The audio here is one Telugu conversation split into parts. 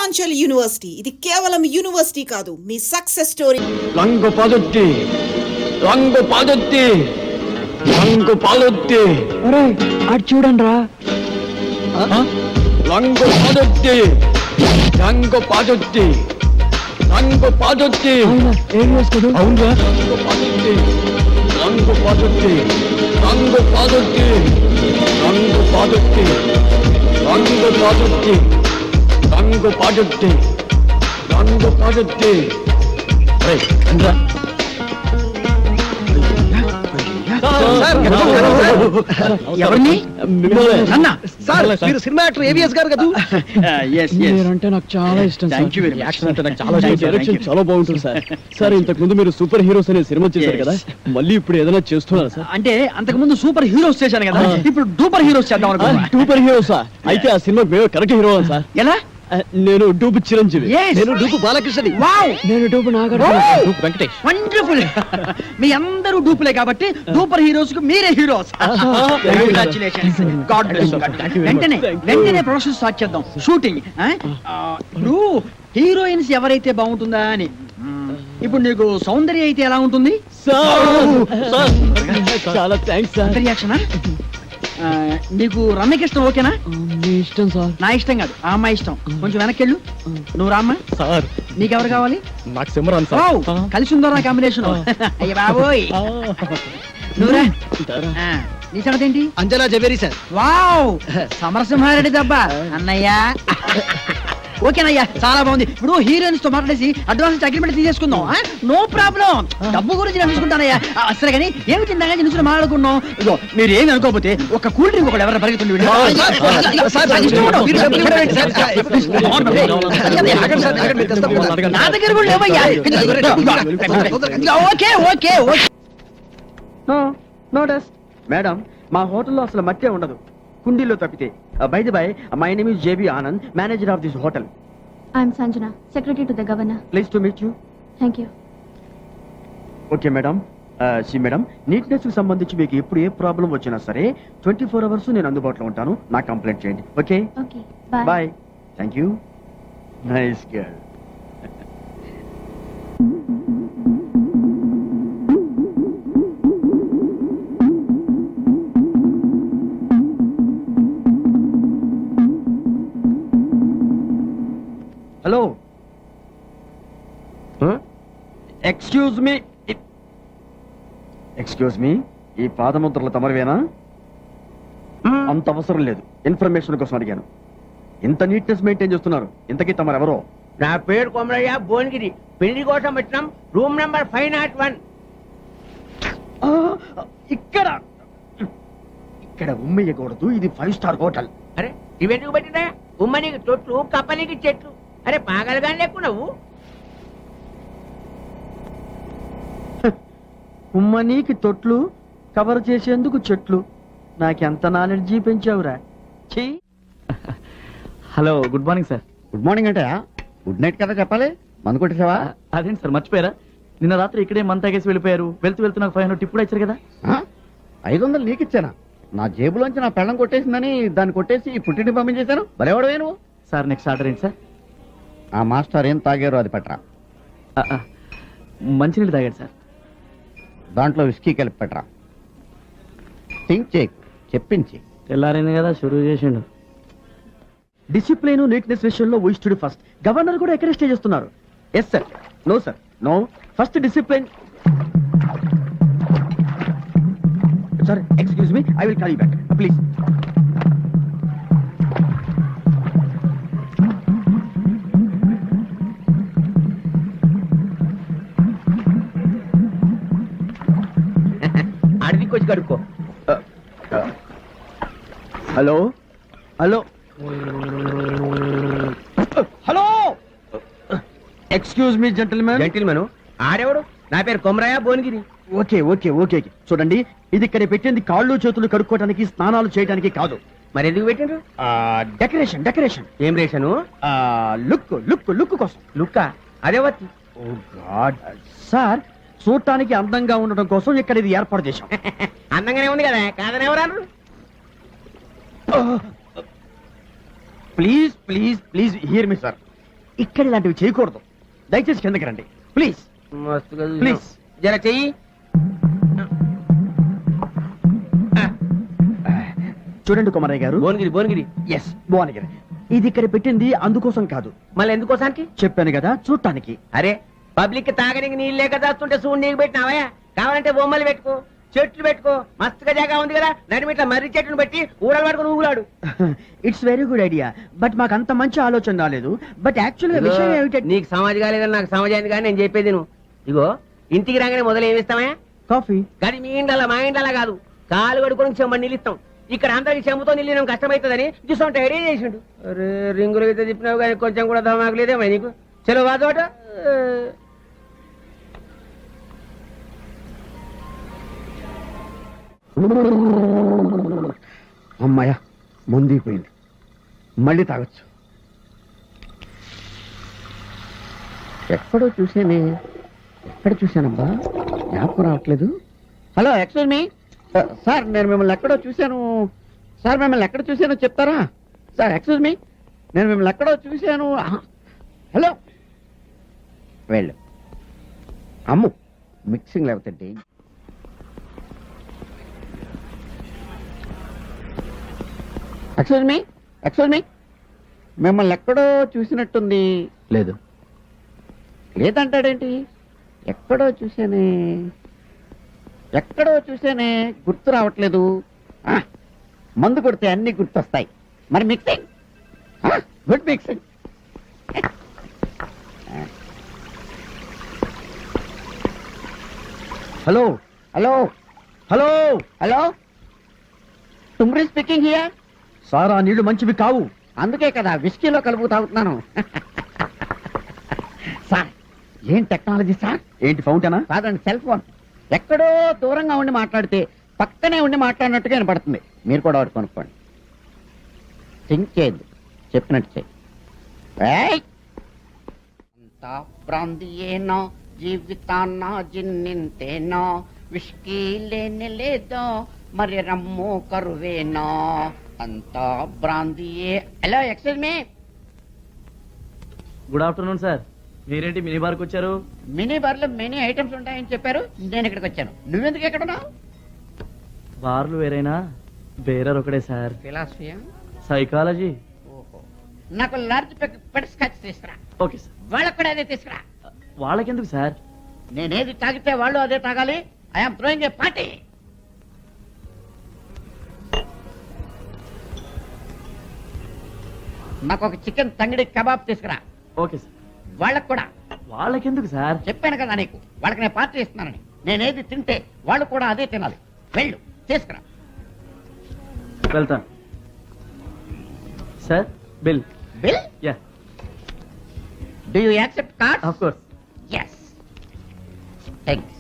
పూర్వాంచల్ యూనివర్సిటీ ఇది కేవలం యూనివర్సిటీ కాదు, మీ సక్సెస్ స్టోరీ. రంగు పాదొత్తి రంగు పాదొత్తి రంగు పాదొత్తి అటు చూడండి రా. రంగు పాదొత్తి రంగు పాదొత్తి రంగు పాదొత్తి ఏం వేసుకోదు. అవునురా రంగు పాదొత్తి రంగు పాదొత్తి రంగు పాదొత్తి రంగు పాదొత్తి రంగు పాదొత్తి రంగు పాదొత్తి రంగు పాదొత్తి ఎవరిని? మీరు సినిమా యాక్టర్ ఏవిఎస్ గారు కదా? మీరంటే నాకు చాలా ఇష్టం. యాక్షన్ అంటే నాకు చాలా డైరెక్షన్ చాలా బాగుంటుంది సార్. సార్ ఇంతకు ముందు మీరు సూపర్ హీరోస్ అనే సినిమా చేశారు కదా, మళ్ళీ ఇప్పుడు ఏదైనా చేస్తున్నారా సార్? అంటే అంతకు ముందు సూపర్ హీరోస్ చేశాను కదా, ఇప్పుడు డూపర్ హీరోస్ చేద్దాం అనుకుంటున్నా. సూపర్ హీరోసా? అయితే ఆ సినిమా మేము కరెక్ట్ హీరో సార్. ఎలా? నేను డూపు చిరంజీవి. నేను డూపు బాలకృష్ణని. వావ్! నేను డూపు నాగార్జున. డూపు వెంకటేష్. వండర్ఫుల్. మీ అందరూ డూపులే కాబట్టి డూపర్ హీరోస్ కు మీరే హీరోస్. కంగ్రాచులేషన్స్. God bless. వెంటనే ప్రొడక్షన్ స్టార్ట్ చేద్దాం. షూటింగ్. ఇప్పుడు హీరోయిన్స్ ఎవరైతే బాగుంటుందా అని. ఇప్పుడు నీకు సౌందర్య అయితే ఎలా ఉంటుంది? చాలా థ్యాంక్స్ సార్. రియాక్షన్. నీకు రమ్యకృష్ణ ఓకేనా? మీ ఇష్టం సార్. నా ఇష్టం కాదు, ఆ అమ్మాయి ఇష్టం. కొంచెం వెనక్కెళ్ళు. నువ్వు రామ్మా. సార్ నీకెవరు కావాలి? నాకు సిమరాన్ ఓ, సార్. కలిసి ఉందో నా కాంబినేషన్. అయ్య బాబోయ్. నువ్వురా. నీ సంగతి ఏంటి? అంజనా జవేరి సార్. వావ్, సమరసింహారెడ్డి దెబ్బ అన్నయ్య. ఓకేనయ్యా, చాలా బాగుంది. ఇప్పుడు హీరోయిన్స్ తో మాట్లాడేసి అడ్వాన్స్ అగ్రిమెంట్ తీసేసుకుందాం. No problem. డబ్బు గురించి నేను చూసుకుంటానయ్యా. అసలు కానీ ఏమిటి ఇందాక నిలుచుని మాట్లాడుకున్నాం. ఇగో మీరు ఏమి అనుకోకపోతే ఒక కూల్ డ్రింక్ ఒకటి ఎవరైనా పరిగెత్తుండి నా దగ్గర కూడా లేవయ్యా. Okay okay okay. No dust madam, మా హోటల్లో అసలు మట్టే ఉండదు, కుండీలో తప్పితే. By the by, my name is JB Anand, manager of this hotel. I'm Sanjana, secretary to the governor. Please to meet you. Thank you. Okay madam. Madam, neatness కి సంబంధించి మీకు ఎప్పుడు ఏ ప్రాబ్లం వచ్చినా సరే 24 hours నేను అందుబాటులో ఉంటాను. నాకు కంప్లైంట్ చేయండి. Okay Okay, bye. Bye. Thank you. Nice girl. Hello, excuse me. Excuse me, ఈ పాదముద్రలు తమరివేనా? అంత అవసరం లేదు, ఇన్ఫర్మేషన్ కోసం అడిగాను. ఇంత నీట్నెస్ మెయింటైన్ చేస్తున్నారు, ఇంతకీ తమరెవరో? నా పేరు కొమరయ్య, భువనగిరి. పెళ్లి కోసం వచ్చినాం. Room number 501. ఇక్కడ ఇక్కడ ఉమ్మయ్యకూడదు, ఇది 5 star హోటల్. అరే ఇవెందుకు పెట్టినా? ఉమ్మనికి తొట్లు, కప్పనికి చెట్లు. అరే పాగలగాని లేకు నువ్వు. ఉమ్మనీకి తొట్లు, కవర్ చేసేందుకు చెట్లు. నాకెంత నాలెడ్జీ పెంచావురా. చెయ్యి. Hello, good morning sir. Good morning అంటే గుడ్ నైట్ కదా చెప్పాలి. మందు కొట్టేసావా? అదేంటి సార్, మర్చిపోయారా? నిన్న రాత్రి ఇక్కడే మంత తాగేసి వెళ్ళిపోయారు. వెళ్తూ నాకు 500 టిప్ కూడా ఇచ్చారు కదా. 500 నీకు ఇచ్చానా? నా జేబులోంచి నా పెళ్ళం కొట్టేసిందని దాన్ని కొట్టేసి పుట్టింటి పంపించేశాను. బరేవాడు నువ్వు. సార్ నెక్స్ట్ ఆర్డర్ ఏంటి సార్? ఆ మాస్టర్ ఏం తాగారో అది పట్టరా. మంచినీళ్ళు తాగాడు సార్. దాంట్లో విస్కీ కలిపి పెట్టరా. థింక్ చేయి, చెప్పించి. తెల్లారైంది కదా, షురూ చేసిండు. డిసిప్లిన్, నీట్నెస్ విషయంలో వీ స్టడీ ఫస్ట్. గవర్నర్ కూడా ఎక్కడ స్టే చేస్తున్నారు. Yes sir. No sir, no. First discipline. Sir excuse me, I will call you back please. అడవికి వచ్చి కడుక్కో. Hello hello hello, excuse me gentlemen. Gentlemen ఆడేవాడు? నా పేరు Komaraiah, Bhuvanagiri. Okay okay okay. చూడండి, ఇది ఇక్కడ పెట్టింది కాళ్ళు చేతులు కడుక్కోవడానికి, స్నానాలు చేయడానికి కాదు. మరి ఎందుకు పెట్టిండ్రు? Decoration decoration. ఏం రేషను? లుక్ లుక్ లుక్ కోసం. లుక్క? అదే వత్తి. ఓ గాడ్ సార్, చూడటానికి అందంగా ఉండడం కోసం ఇక్కడ ఇది ఏర్పాటు చేశాం. అందంగానే ఉంది కదా, కాదని ఎవరు? Please please please here me sir. ఇక్కడ ఇలాంటివి చేయకూడదు. దయచేసి కిందకి రండి ప్లీజ్. మస్తుగా చూసినావు. ప్లీజ్. జర చెయ్యి. చూడండి కుమారయ్య గారు. భువనగిరి భువనగిరి. ఎస్, భువనగిరి. ఇది ఇక్కడ పెట్టింది అందుకోసం కాదు, మళ్ళీ ఎందుకోసానికి? చెప్పాను కదా, చూడటానికి. అరే పబ్లిక్ కి తాగడానికి నీళ్ళు లేక దాస్తుంటే చూడు నీకు పెట్టినావా? కావాలంటే బొమ్మలు పెట్టుకో, చెట్లు పెట్టుకో, మస్తుగా జాగా ఉంది కదా, నడిమిట్ల మర్రి చెట్టును పెట్టి ఊడలు పట్టుకుని ఊగులాడు. It's very good idea, but మాకు అంత మంచి ఆలోచన రాలేదు. బట్ యాక్చువల్ గా విషయం ఏమిటంటే నీకు సమాజ్ కాలేదని నాకు సమాజ్ అయింది కానీ నేను చెప్పేది నువ్వు ఇగో ఇంటికి రాగానే మొదలు ఏమిస్తామా? కాఫీ. కానీ మీ ఇండలా మా ఇండలా కాదు, కాలు కడుకొని చెమ్మని నిలుస్తాం. ఇక్కడ అందరికి చెంబుతో నిల్లినం కష్టమవుతుందని చూసుకుంటే ఐడియా చేసిండు. అరే రింగులు అయితే చెప్పినావు కానీ కొంచెం కూడా దమాకు లేదేమో నీకు. చలో వాదోట. అమ్మాయ ముందిపోయింది, మళ్ళీ తాగొచ్చు. ఎక్కడో చూసానే, ఎక్కడ చూశానబ్బా, జ్ఞాపకం రావట్లేదు. హలో, ఎక్స్క్యూజ్ మీ సార్, నేను మిమ్మల్ని ఎక్కడో చూశాను సార్. మిమ్మల్ని ఎక్కడ చూశానో చెప్తారా సార్? ఎక్స్క్యూజ్ మీ, నేను మిమ్మల్ని ఎక్కడో చూశాను. హలో, వెళ్ళు. అమ్ము మిక్సింగ్ లేకపోతే ఎక్స్క్యూజ్ మీ, మిమ్మల్ని ఎక్కడో చూసినట్టుంది. లేదు. లేదంటాడేంటి? ఎక్కడో చూసానే, గుర్తు రావట్లేదు. మందు కొడితే అన్ని గుర్తొస్తాయి. మరి mixing, good mixing. Hello hello hello hello, Thumri speaking here. Sir, ఆ నీళ్లు మంచివి కావు. అందుకే కదా విస్కీలో కలుపు తాగుతున్నాను. సార్, ఏం టెక్నాలజీ సార్? ఏంటి ఫౌంటైనా? కాదండి, సెల్ ఫోన్. ఎక్కడో దూరంగా ఉండి మాట్లాడితే పక్కనే ఉండి మాట్లాడినట్టుగా వినపడుతుంది. మీరు కూడా ఒకటి కొనుక్కోండి. థింక్ చేయద్దు, చెప్పినట్టు చేయి. అంతా ప్రాంతీయేనో జీవితాన్న జిన్నింతేనో, విష్కీ లేని లేదో మరి రమ్ము కరువేనో, అంతా బ్రాందియే. Hello, excuse me. Good afternoon sir. మీరేంటి మినీ బార్కి వచ్చారు? మినీ బార్లో మెనీ ఐటమ్స్ ఉంటాయని చెప్పారు, నేను ఇక్కడికి వచ్చాను. నువ్వెందుకు ఎక్కడ ఉన్నావు? బార్లు వేరైనా బేరర్ ఒకడే సార్. ఫిలాసఫియా? సైకాలజీ. ఓహో, నాకు లార్జ్ పెట్ స్కాచ్ తీసుకురా. Okay sir. వాళ్ళకు కూడా అదే తీసుకురా. వాళ్ళకెందుకు సార్? నేనేది తాగితే వాళ్ళు అదే తాగాలి. I'm throwing a party. నాకు ఒక చికెన్ తంగిడి కబాబ్ తీసుకురా. Okay sir. వాళ్ళకు కూడా. వాళ్ళకెందుకు సార్? చెప్పాను కదా నీకు, వాళ్ళకి నేను పార్టీ ఇస్తున్నానని. నేనేది తింటే వాళ్ళు కూడా అదే తినాలి. వెళ్ళు, తీసుకురా. వెళ్తాను sir. Bill. Bill? Yeah, do you accept card? Of course. Yes, thanks.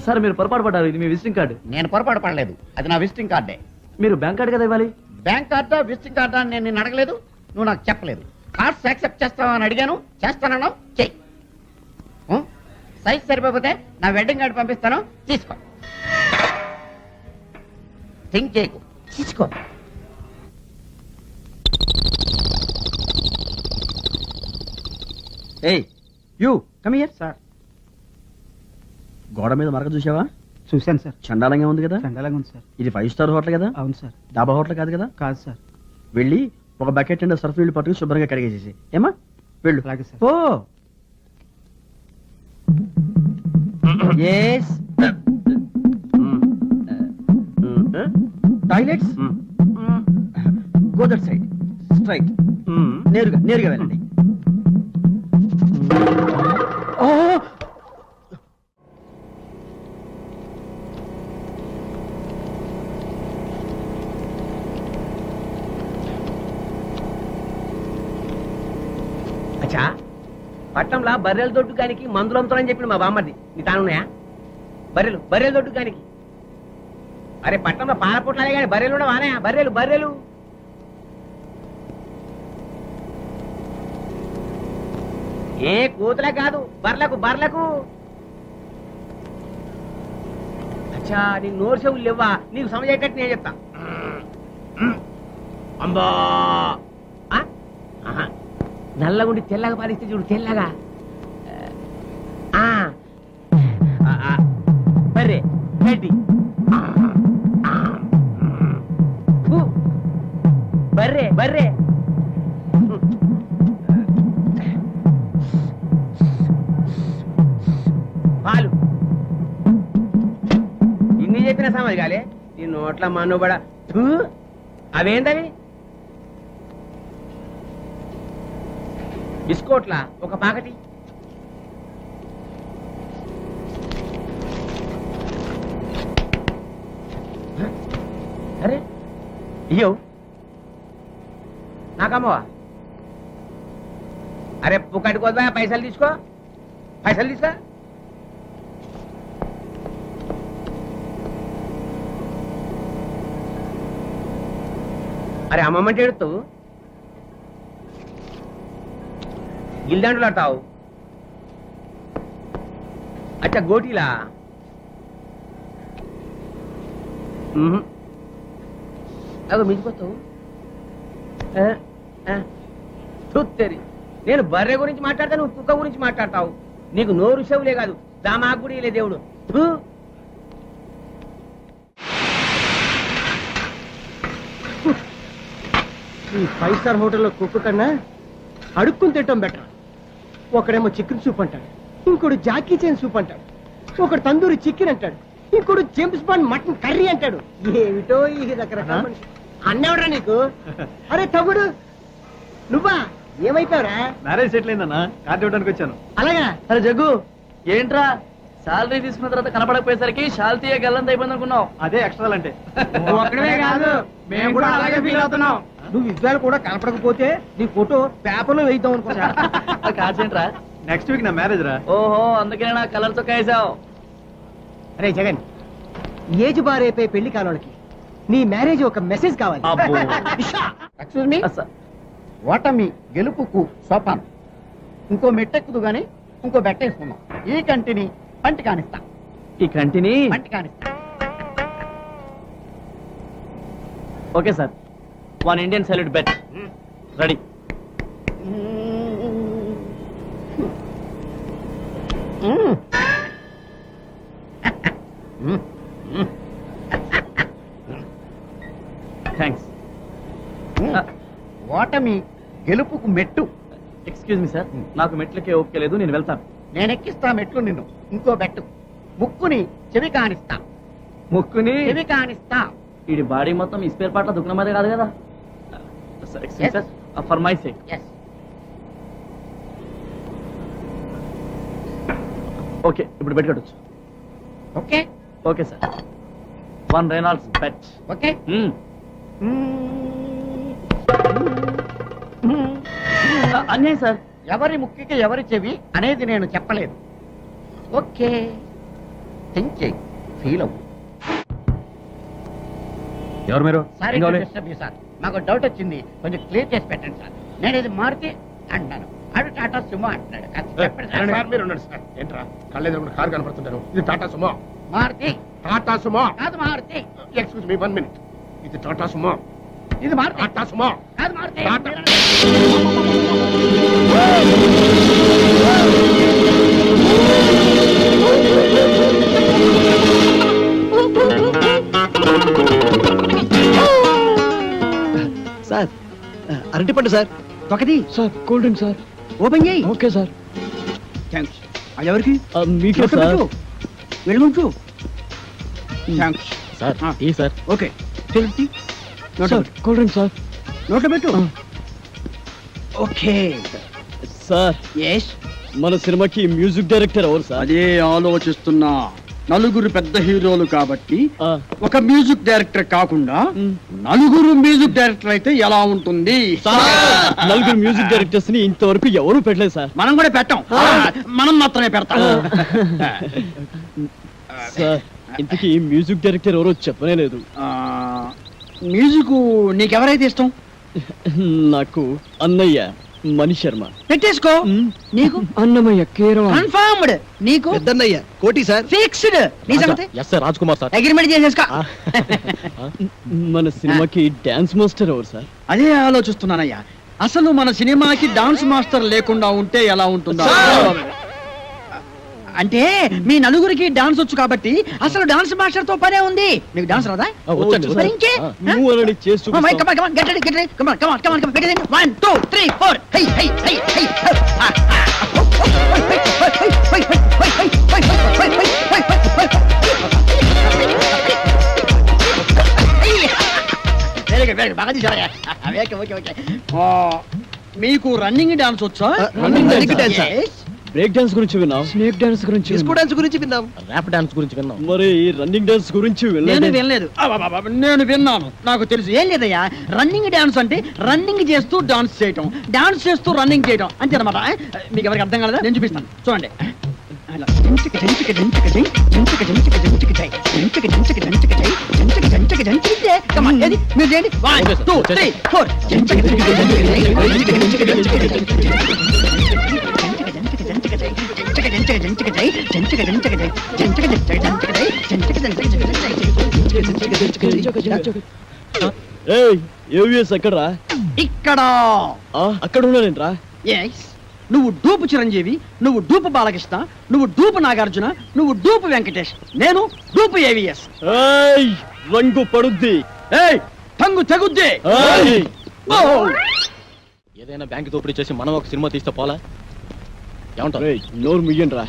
Sir, మీరు పొరపాటు పడ్డారు. ఇది మీ విజిటింగ్ కార్డు. నేను పొరపాటు పడలేదు, అది నా విజిటింగ్ కార్డే. మీరు బ్యాంక్ కార్డు కదా ఇవ్వాలి. బ్యాంక్ కార్డా విజిటింగ్ కార్డా అని నేను నిన్ను అడగలేదు, నువ్వు నాకు చెప్పలేదు. కార్డ్స్ యాక్సెప్ట్ చేస్తావా అని అడిగాను, చేస్తానన్నావు, చెయ్యి. సైజ్ సరిపోతే నా వెడ్డింగ్ కార్డు పంపిస్తాను, తీసుకో. థింక్ చేయకు, తీసుకో. ఏయ్ యూ కమ్ హియర్. సార్, గోడ మీద మరక చూసావా? చూశాను సార్. చండాలంగా ఉంది కదా? చండాలంగా ఉంది సార్. ఇది 5 స్టార్ హోటల్ కదా? అవును సార్. డాబా హోటల్ కాదు కదా? కాదు సార్. వెళ్ళి ఒక బకెట్ అండ్ సర్ఫ్ నీళ్ళు పట్టుకుని శుభ్రంగా కడిగేసేసి ఏమా వెళ్ళు. అలాగే sir. Oh yes. Toilets go that side, straight. నేరుగా వెళ్ళండి. ఓ అచ్చా, పట్టణంలో బర్రెల దొడ్డు కానికి మందులు అమ్ముతారని చెప్పిన మా బామ్మది. నీ తానున్నాయా? బర్రెల దొడ్డు కానికి. అరే పట్టణంలో పాల పొట్లాలే కానీ బర్రెలు కూడా వానాయా? బర్రెలు ఏ కోతులే కాదు, బర్లకు. అచ్చా, నీకు నోరు చెవులు లేవా? నీకు సమజేటట్టు నేను చెప్తా. అంబా నల్లగుండి తెల్లగా పాలిస్తే చూడు తెల్లగా బర్రె గడ్డి బర్రె బర్రె పాలు ఇన్ని చెప్పిన సమాధి కాలే నీ నోట్ల మనుబడ అవేంటవి బిస్కోట్లా ఒక పాకటి అరే ఇయ్యో నాకమ్మవా అరే పుక్కటి కోదా పైసలు తీసుకో పైసలు తీసుకో అరే అమ్మమ్మంటే ఎడుతావు గిల్దండులు ఆడతావు అచ్చా గోటీలా అదో మించిపోతావు చూత్తేరి నేను బర్రె గురించి మాట్లాడతా నువ్వు కుక్క గురించి మాట్లాడతావు నీకు నోరు చెవులే కాదు దామాకు కూడా ఇలే దేవుడు థూ. ఈ 5 స్టార్ హోటల్లో కుక్క కన్నా అడుక్కుని తింటాం బెటర్. ఒకడేమో చికెన్ సూప్ అంటాడు, ఇంకోడు జాకీ చైన్ సూప్ అంటాడు, ఒకడు తందూరి చికెన్ అంటాడు, ఇంకోడు జేమ్స్ బాండ్ మటన్ కర్రీ అంటాడు. ఏమిటో ఈ రకరకాల మనిషి. అన్నెవడ్రా నీకు? అరే తమ్ముడు నువ్వా? ఏమైపోయావురా? మ్యారేజ్ సెటిల్ అయిందన్నా, కార్డు ఇవ్వడానికి వచ్చాను. అలాగా? అరే జగ్గు ఏంట్రా శాలరీ తీసుకున్న తర్వాత కనపడకపోయేసరికి శాలతీయ గల్లంత అయిపోయింది అనుకున్నావు. అదే ఎక్స్ట్రా అంటే ఒక్కడే కాదు మేము కూడా అలాగే ఫీల్ అవుతున్నాం. నువ్వు విజయాలు కూడా కనపడకపోతే నీ ఫోటో పేపర్లో వేద్దాం అనుకున్నా. కాసేంట్రా నెక్స్ట్ వీక్ నా మ్యారేజ్ రా. ఓహో అందుకనే నా కలర్ తో వేసావు. అరే జగన్, ఏజ్ బారైపోయి పెళ్లి కానోళ్ళకి నీ మ్యారేజ్ ఒక మెసేజ్ కావాలి. ఎక్స్క్యూజ్ మీ, ఓటమి గెలుపుకు సోపానం. ఇంకో మెట్టెక్కుదు గాని ఇంకో బెట్టేసుకుందాం. ఈ కంటిని పంటి కానిస్తా, ఈ కంటిని పంటి కానిస్తా. ఓకే సార్, 1 ఇండియన్ సల్యూట్ బెట్ రెడీ. థ్యాంక్స్. ఓటమి గెలుపుకు మెట్టు. ఎక్స్క్యూజ్ మీ సార్, నాకు మెట్లకే ఓపిక లేదు, నేను వెళ్తాను. నేనెక్కిస్తా మెట్లు నిన్ను. ఇంకో బెట్టు, ముక్కుని చెవి కానిస్తా. ముక్కుని చెవి కానిస్తా. వీడి బాడీ మొత్తం ఈ స్పేర్ పార్ట్ల దుకాణం అదే కాదు కదా. Excuse sir, for my sake. Yes. Okay ఇప్పుడు బెట్ కట్టొచ్చు. Okay okay sir, 1 Reynolds bet. Okay. అన్యాయం సార్. ఎవరి ముక్కికి ఎవరి చెవి అనేది నేను చెప్పలేదు. ఓకే, థింక్ చేయి, ఫీల్ అవ్వు. ఎవరు మీరు? Sorry to disturb you sir, నాకు డౌట్ వచ్చింది, కొంచెం క్లియర్ చేసి పెట్టండి సార్. నేను ఇది మారుతి అంటాను, అడు టాటా సుమో అంటున్నాడు. కాస్త చెప్పండి సార్. మీరు ఉండండి సార్. ఏంట్రా కళ్ళెదురు కారు కనపడుతుంటారు. ఇది టాటా సుమో. మారుతి టాటా సుమో కాదు మారుతి. Excuse me 1 minute. ఇది టాటా సుమో. ఇది మారుతి టాటా సుమో. కాదు మారుతి. టాటా. సార్ అరటిపండు సార్. ఒకటి sir cool drink sir. Open చేయి. Okay sir. థ్యాంక్స్. అది ఎవరికి? మీకే సార్. వెళ్ళుంచు. థ్యాంక్స్ సార్ ఈ సార్. ఓకే తెలుసు. Sir cool drink sir. నోట్లో పెట్టు. Okay sir yes. మన సినిమాకి మ్యూజిక్ డైరెక్టర్ ఎవరు సార్? అదే ఆలోచిస్తున్నా. నలుగురు పెద్ద హీరోలు కాబట్టి ఆ, ఒక మ్యూజిక్ డైరెక్టర్ కాకుండా మ్. నలుగురు మ్యూజిక్ డైరెక్టర్ అయితే ఎలా ఉంటుంది? నలుగురు మ్యూజిక్ డైరెక్టర్స్ ని ఇంతవరకు ఎవరు పెట్టలేదు సార్. మనం కూడా పెట్టాం, మనం మాత్రమే పెడతాం. సార్ ఇంతకీ మ్యూజిక్ డైరెక్టర్ ఎవరో చెప్పనే లేదు. మ్యూజిక్ నీకెవరైతే ఇష్టం? నాకు అన్నయ్య మణి శర్మ. పెట్టేసుకో. నీకు అన్నమయ్య కేరళ. కన్ఫర్మ్డ్. నీకు పెద్దన్నయ్య కోటి సార్. ఫిక్స్డ్. నీ సంగతి yes sir, Raj Kumar sir. Agreement చేసేసుకో. మన సినిమాకి డాన్స్ మాస్టర్ ఎవరు సార్? అదే ఆలోచిస్తున్నానయ్యా. అసలు మన సినిమాకి డాన్స్ మాస్టర్ లేకుండా ఉంటే ఎలా ఉంటుందో అంటే మీ నలుగురికి డాన్స్ వచ్చు కాబట్టి అసలు డాన్స్ మాస్టర్ తో పనే ఉంది. మీకు డాన్స్ రాదా? మరి ఇంకే? నువ్వు అనని చేసి Come on, come on, come on, get ready, get ready. Come on, come on, come on, come on, get ready. 1, 2, 3, 4. Hey, hey, hey, hey. Very good, very good. బాగా తీశారయ్యా. Okay, okay, okay. మీకు రన్నింగ్ డాన్స్ వచ్చా? Running dance ఆ? Yes. బ్రేక్ డాన్స్ గురించి విన్నాం, స్నేక్ డాన్స్ గురించి డిస్కో డాన్స్ గురించి విన్నాం. ర్యాప్ డాన్స్ గురించి విన్నాం. మరి ఈ రన్నింగ్ డాన్స్ గురించి నేను వినలేదు. వినలేదు. అబ్బబ్బబ్బ, నేను విన్నాను, నాకు తెలుసు. ఏం లేదయ్యా, రన్నింగ్ డాన్స్ అంటే రన్నింగ్ చేస్తూ డాన్స్ చేయటం, డాన్స్ చేస్తూ రన్నింగ్ చేయటం అంతే అనమాట. మీకు ఎవరికి అర్థం కాలేదా? నేను చూపిస్తాను, చూడండి. అలా. జంచిక, జంచిక, జంచిక, జై. జంచిక, జంచిక, జంచిక, జై. జంచిక, జంచిక, జంచిక, జై. జంచిక, జంచిక, జంచిక, జై. Come on, ఏది? మీరు చేయండి. 1, 2, 3, 4. జంచిక, జంచిక, జంచిక, జై. జంచిక, జంచిక, జంచిక, జై. ఏయ్, ఏవిఎస్ ఎక్కడరా? ఇక్కడ అక్కడ ఉన్నానేంట్రా? ఎస్, నువ్వు డూపు చిరంజీవి, నువ్వు డూపు బాలకృష్ణ, నువ్వు డూపు నాగార్జున, నువ్వు డూపు వెంకటేష్, నేను డూపు ఏవిఎస్. ఏయ్, రంగు పడుద్ది. ఏయ్, తంగు తెగుద్ది. ఏయ్, ఏదైనా బ్యాంక్ దోపిడీ చేసి మనం ఒక సినిమా తీస్తే పోలా? ఏమంటారు? రేయ్, నోరు ముయ్యండి రా.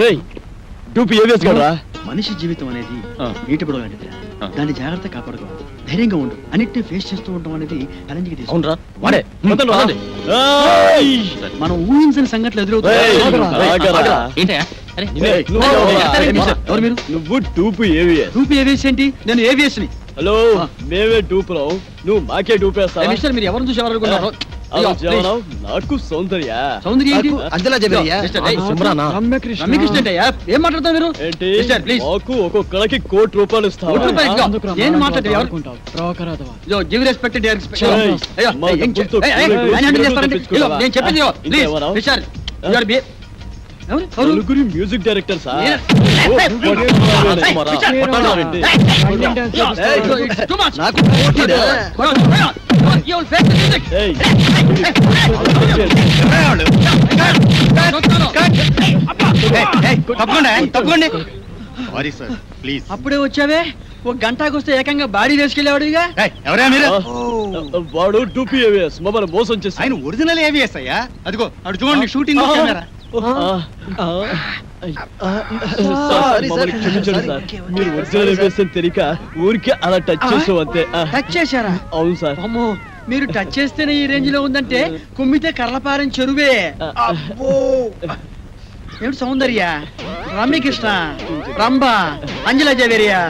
రేయ్, డూపి ఏవిఎస్ కదరా? మనిషి జీవితం అనేది ఆ. నీటి బుడగ లాంటిది. ఆ. దాన్ని జాగ్రత్త కాపాడుకోవాలి, ధైర్యంగా ఉండు, అన్నిటిని ఫేస్ చేస్తూ ఉండడం అనేది ఛాలెంజ్కి తీసుకు. అవునరా, వాడే మొత్తం రాండి. ఏయ్, మనం ఊహించని సంఘటనలు ఏయ్, ఎదురవుతాయి. ఆగరా. ఏంటయ్యా? అరే, ఏయ్, నువ్వు ఎవరా? ఎవరు మీరు? నువ్వు డూపు ఏవిఎస్. డూపు ఏవిఎస్ ఏంటి? నేను ఏవిఎస్ ని. హలో, మేమే డూపులో, నువ్వు మాకే డూపేస్తావా? మిస్టర్, మీరు ఎవరిని చూసి ఎవరు అనుకున్నారు? అలా జవనం, నాకు సౌందర్య. సౌందర్య ఏంటి? అంజలా జబరియా. మిస్టర్, ఏయ్, శుభ్రానా? రమ్యకృష్ణ. రమ్యకృష్ణ ఏంటయ్యా? ఏం మాట్లాడతారు మీరు? ఏంటి? Mister, please. మాకు ఒక్కొక్కడికి ₹1,00,00,000 ఇస్తావా? కోటి రూపాయలు ఇస్తావా? అందుకురా, ఏం మనం మాట్లాడతారు? ఎవరు? ఆడుకుంటాం. ప్రవకరాదవా. Yo, give respect to their respect. ఏయ్, అయ్యో, మా ఏయ్, ఏం డబ్బులతో ఏయ్, ఏయ్, పిల్లలు ఆయన handle చేస్తారండి. తెచ్చుకోవా? ఇదిగో, నేను చెప్పేది ఇదిగో, ఇంకా please, ఎవరు? మిస్టర్, you are be- ఎవరు? ఎవరు? నలుగురి మ్యూజిక్ డైరెక్టర్ సార్. నేను- ఓ, ఏయ్, పడే ఏయ్, ఉన్నాడు. ఏయ్, మరా. మిస్టర్, పట్టాలండి. ఏయ్, it's too much. నాకు పోటీదా? You will face the music. ఏయ్, తప్పకుండా. Sorry sir, please. అప్పుడే వచ్చావే, ఒక గంటకు వస్తే ఏకంగా బాడీ వేసుకెళ్ళేవాడుగా. ఎవరా మీరు? వాడు డూపీ ఏవిఎస్ మమ్మల్ని మోసం చేసి ఆయన ఒరిజినల్ ఏవిఎస్ అయ్యా. అదిగో అటు చూడండి, షూటింగ్ కెమెరా. మమ్మల్ని క్షమించండి సార్. మీరు ఒరిజినల్ ఏవిఎస్ అని తెలియక ఊరికే అలా టచ్ చేసాం అంతే. టచ్ చేశారా? అవును సార్. అమ్మో, మీరు టచ్ చేస్తేనే ఈ రేంజ్ లో ఉందంటే కుమ్మితే కర్లపారం చెరువే. అబ్బో, ఏమిటి సౌందర్య, రమ్యకృష్ణ, రంభ, అంజలా జవేరియా.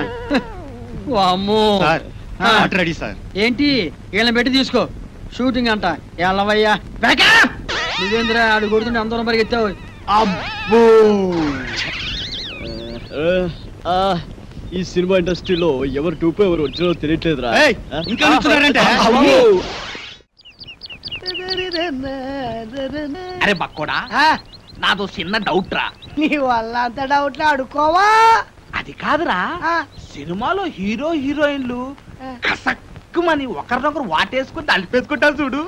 అమ్మో, రెడీ సార్. ఏంటి వీళ్ళని పెట్టి తీసుకో, షూటింగ్ అంట. ఎల్లవయ్యా, నువ్వేంద్ర ఆడు కొడుతుంటే అందరం పరిగెత్తావు. అబ్బో, ఈ సినిమా ఇండస్ట్రీలో ఎవరు టూపో ఎవరు ఒరిజినల్ తెలియట్లేదురా. ఏయ్, ఇంకా నిల్చున్నారంటే? అవును. అరే బక్కోడా, నాదో చిన్న డౌట్ రా. నీ వల్ల అంత డౌట్లు అడుకోవా? అది కాదురా, సినిమాలో హీరో హీరోయిన్లు కసక్కుమని ఒకరినొకరు వాటేసుకుని తలిపేసుకుంటారు చూడు,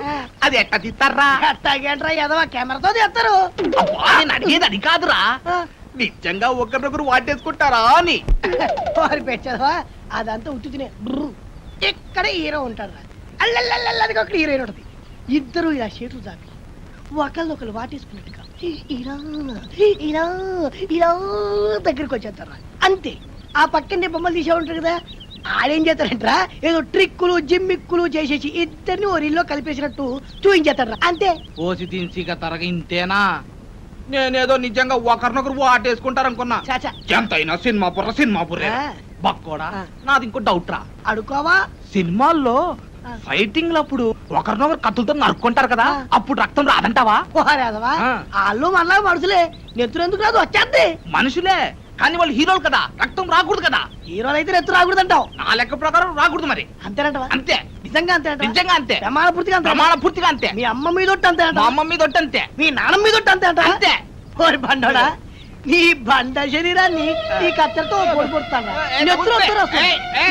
అది ఎట్ట తీస్తారా? అట్టాగేంట్రా ఎదవా, కెమెరాతో తీస్తారు. అబ్బా, నేను అడిగేది అది కాదురా, నిజంగా ఒకరినొకరు వాటేసుకుంటారా అని. వారి పెట్టదవా, అదంతా ఉట్టినే. ఇక్కడ హీరో ఉంటాడు, అల్లల్లల్లది ఒక హీరోయిన్ ఉంటుంది. ఇద్దరు ఇలా చేతులు చాపి ఒకళ్ళొకరు వాటేసుకున్నట్టుగా ఇలా ఇలా ఇలా దగ్గరికి వచ్చేస్తారా అంతే. ఆ పక్కనే బొమ్మలు తీసే ఉంటారు కదా, ఆడేం చేస్తారంటరా, ఏదో ట్రిక్కులు జిమ్మిక్కులు చేసేసి ఇద్దరిని ఓ రీల్లో కలిపేసినట్టు చూపించేస్తారా అంతే. ఓసి తిన్సిగా తరగ ఇంతేనా? నేనేదో నిజంగా ఒకరినొకరు వాటేసుకుంటారనుకున్నా. చాచా ఎంతైనా సినిమా పుర్రే ఆ. బక్కోడా, నాది ఇంకో డౌట్ రా. అడుకోవా? సినిమాల్లో ఫైటింగ్ అప్పుడు ఒకరినొకరు కత్తులతో నరుక్కుంటారు కదా, అప్పుడు రక్తం రాదంటావా? పోరాదవా, ఆ. వాళ్ళు మనలా మనుషులే, నెత్తురెందుకు రాదు, వచ్చేద్ది. మనుషులే కానీ వాళ్ళు హీరోలు కదా, రక్తం రాకూడదు కదా. హీరోలు అయితే నెత్తు రాకూడదంటావు, నా లెక్క ప్రకారం రాకూడదు మరి. అంతేనంటవా? అంతే, నిజంగా అంతేనంట, నిజంగా అంతే, ప్రమాణ పూర్తిగా అంతే. ప్రమాణ పూర్తిగా అంతే. మీ అమ్మ మీద ఒట్టు అంతే అంట, మా అమ్మ మీద ఒట్టు అంతే, మీ నాన్న మీద ఒట్టు అంతే అంట. అంతే. ఓరి బండోడా, నీ బండ శరీరాన్ని నీ కత్తెరతో పొడిపోతాను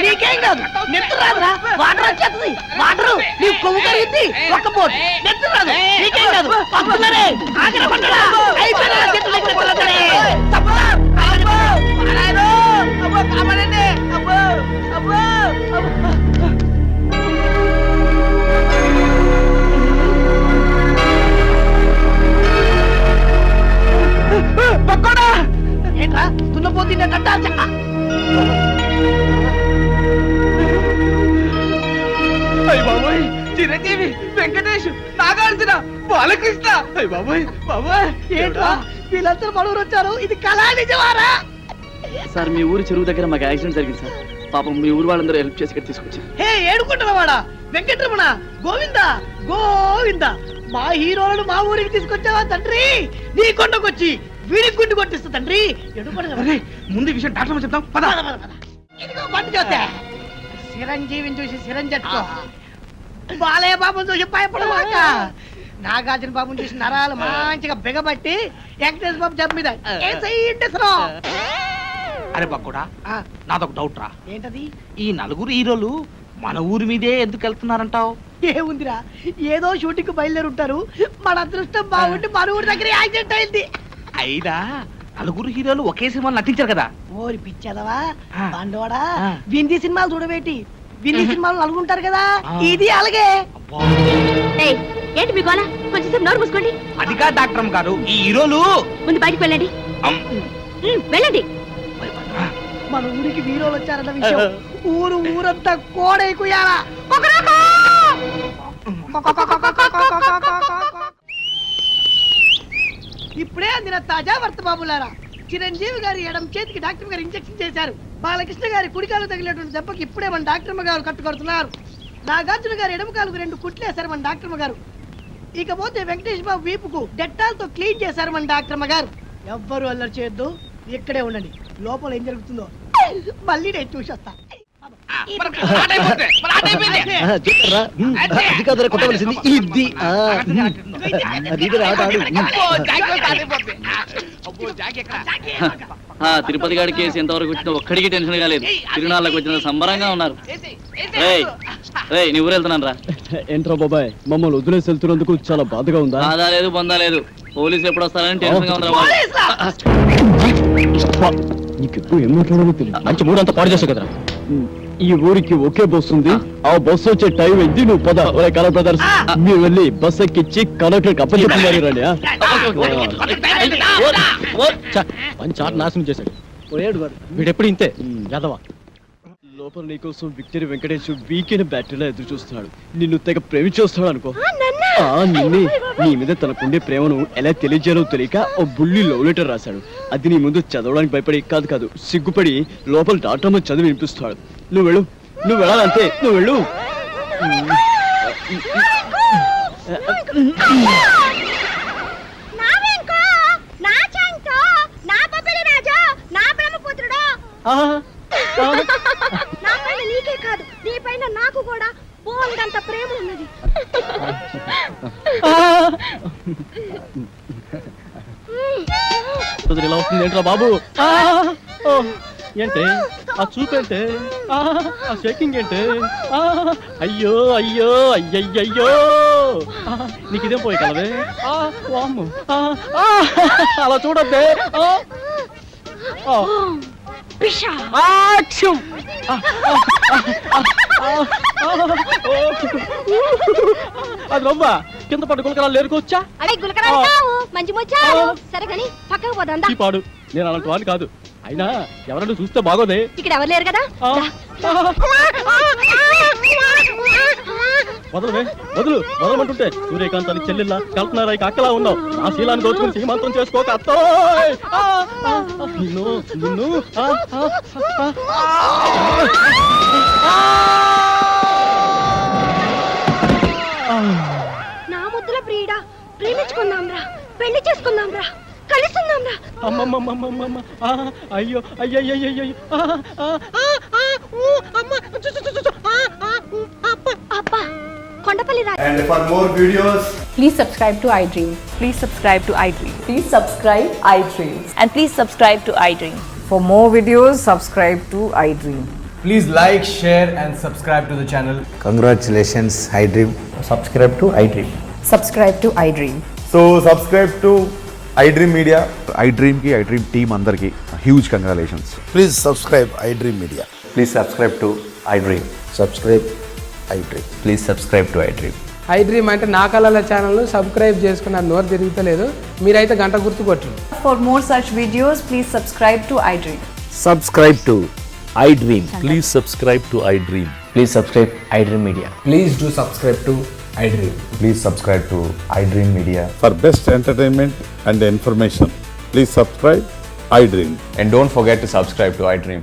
నీకేం కాదు నెత్తు రాదురా వాటర్ వచ్చేస్తుంది వాటర్ నీ కొవ్వు కరిగింది ఒక్క పోటు నెత్తు రాదు నీకేం కాదు పట్టుకున్నారే ఆఖరి పట్టడా అయిపోయినా చెట్టు దగ్గర పడతారే తప్పదా అబ్బో అరాయో అబ్బో కామనండి అబ్బో అబ్బో పక్కోడా ఏంట్రా తున్నపోతుండే కట్టా చెక్క అయ్య బాబోయ్ చిరంజీవి వెంకటేష్ నాగార్జున బాలకృష్ణ అయ్య బాబోయ్ బాబోయ్ ఏంట్రా వీళ్ళందరూ మనూరు వచ్చారు ఇది కళా నిజమారా సార్ మీ ఊరి చెరువు దగ్గర మాకు యాక్సిడెంట్ జరిగింది సార్ పాపం మీ ఊరు వాళ్ళందరూ హెల్ప్ చేసి ఇక్కడ తీసుకొచ్చారు హే ఏడుకుంటున్నవాడా వెంకటరమణ గోవింద గోవింద మా హీరోలను మా ఊరికి తీసుకొచ్చావా తండ్రి నీ కొండకొచ్చి వీడికి గుండు కొట్టిస్తా తండ్రి ముందు ఈ విషయం డాక్టర్ చెప్తాం పద ఇదిగో బండి చూస్తే చిరంజీవిని చూసి చిరంజట్టుకో బాలయ్య బాబుని చూసి భయపడమాక నాగార్జున బాబుని చూసి నరాలు మంచిగా బిగబట్టి వెంకటేశ్వర బాబు జబ్బు మీద అరే బక్కుడా నాదొక డౌట్ రా ఏంటది ఈ నలుగురు హీరోలు మన ఊరి మీదే ఎందుకు వెళ్తున్నారంటావు ఏముందిరా ఏదో షూటింగ్ బయలుదేరి ఉంటారు మన అదృష్టం బాగుండి మన ఊరి దగ్గర యాక్సిడెంట్ అయింది అయినా నలుగురు హీరోలు ఒకే సినిమాలు నటించారు కదా ఓరి పిచ్చదవా ఆ. పండోడా ఆ. వింది సినిమాలు చూడబెట్టి వింది సినిమాలు నలుగుంటారు కదా ఇది అలాగే ఏంటి మీ గోళ కొంచెం నోరు మూసుకోండి అది కాదు డాక్టర్ గారు ఈ హీరోలు ముందు బయటికి వెళ్ళండి అమ్. వెళ్ళండి మన ఊరికి హీరోలు వచ్చారన్న విషయం ఊరంతా కోడైకుయాలా ఇప్పుడే అందిన తాజా వార్త బాబులారా చిరంజీవి గారి ఎడం చేతికి డాక్టర్ గారు ఇంజెక్షన్ చేశారు బాలకృష్ణ గారి కుడికాలు తగిలినటువంటి దెబ్బకి ఇప్పుడే మన డాక్టర్ గారు కట్టుకొడుతున్నారు నాగార్జున గారు ఎడమ కాలుకు 2 కుట్లేశారు మన డాక్టర్ గారు ఇకపోతే వెంకటేష్ బాబు వీపుకు డెట్టాల్తో క్లీన్ చేశారు మన డాక్టర్ గారు ఎవ్వరు అల్లరి చేయొద్దు ఇక్కడే ఉండండి లోపల ఏం జరుగుతుందో మళ్ళీ నేను చూసొస్తా అది కాదురా కొట్టవలసింది ఇది తిరుపతి గారి కేసు ఎంతవరకు వచ్చినా ఒక్కడికి టెన్షన్ కాలేదు తిరునాళ్ళకి వచ్చిన సంబరంగా ఉన్నారు రేయ్ రేయ్ నీ ఊరు వెళ్తున్నాను రా ఏంట్రా బాబాయ్ మమ్మల్ని వదిలేసి వెళ్తున్నందుకు చాలా బాధగా ఉందా బాధ లేదు బొందా లేదు పోలీసులు ఎప్పుడు వస్తారని టెన్షన్ గా ఉన్నారు నీకు ఎప్పుడు ఏం మాట్లాడాలో తెలియదు మంచి మూడంతా పాడు చేస్తావు కదరా ఈ ఊరికి ఒకే బస్సు ఉంది ఆ బస్సు వచ్చే టైం అయింది నువ్వు పద ఒరే కలర్ బ్రదర్స్ మీరు వెళ్ళి బస్ ఎక్కిచ్చి కండక్టర్ అప్పచెప్తున్నారు రండి మంచి ఆట నాశనం చేశాడు పోయాడు వాడు వీడెప్పుడు ఇంతే యాదవా లోపల నీకోసం విక్టరీ వెంకటేష్ వీకెండ్ బ్యాటరీలో ఎదురు చూస్తున్నాడు నిన్ను తెగ ప్రేమించేస్తాడు అనుకో నిన్నే నీ మీద తనకుండే ప్రేమను ఎలా తెలియజేయాలో తెలియక ఓ బుల్లి లవ్ లెటర్ రాశాడు అది నీ ముందు చదవడానికి భయపడి కాదు సిగ్గుపడి లోపల డాక్టర్ చదివి వినిపిస్తాడు నువ్వు వెళ్ళు నువ్వు వెళ్ళాలంతే నువ్వు వెళ్ళు నీకే కాదు నీ పైన నాకు కూడా బోల్డంత ప్రేమ ఉన్నది ఇలా వస్తుంది ఏంట్రా బాబు ఏంటే ఆ చూపేంటే ఆ షేకింగ్ ఏంటే అయ్యో అయ్యో అయ్యయ్యో నీకు ఇదేం పోయి కలవే వామ్ము అలా చూడద్దే అది రవ్వ కింద పట్టు గులకరాలు లేరుకోవచ్చా అడే గులకరాలు మంచి ముచ్చారు సరే కానీ పక్కకు పోదా ఈ పాడు నేను అలాంటి వాడిని కాదు అయినా ఎవరైనా చూస్తే బాగోదే ఇక్కడ ఎవరు లేరు కదా వదలవే వదలమంటుంటే సూర్యకాంతాన్ని చెల్లెల్లా కల్పనారా అక్కలా ఉన్నావు నా శీలాన్ని దోచుకుని సీమంతం చేసుకోక అత్తో నిన్ను నిన్ను నా ముద్దుల ప్రియుడా ప్రేమించుకుందాం రా పెళ్లి చేసుకుందాం రా కలుసుకుందాం రా అమ్మమ్మమ్మమ్మమ్మ అయ్యో అయ్యయ్యయ్యో అబ్బా కొండపల్లి రా And for more videos, Please subscribe to iDream. Please subscribe to iDream. Please subscribe iDream. And please subscribe to iDream. For more videos, subscribe to iDream. Please like, share and subscribe to the channel. Congratulations, iDream. Subscribe to iDream. Subscribe to iDream. So subscribe to iDream Media. iDream ki iDream team andarki huge congratulations. Please subscribe iDream Media. Please subscribe to iDream. Subscribe iDream. Please subscribe to iDream. iDream అంటే నా కళల ఛానల్ సబ్స్క్రైబ్ చేసుకున్న నోరు తిరుగుతలేదు మీరైతే గంట గుర్తు కొట్టండి. For more such videos, please subscribe to iDream. Subscribe to iDream. Please subscribe to iDream. Please subscribe iDream media. Please do subscribe to iDream. Please subscribe to iDream Media. For best entertainment and information, please subscribe iDream. And don't forget to subscribe to iDream.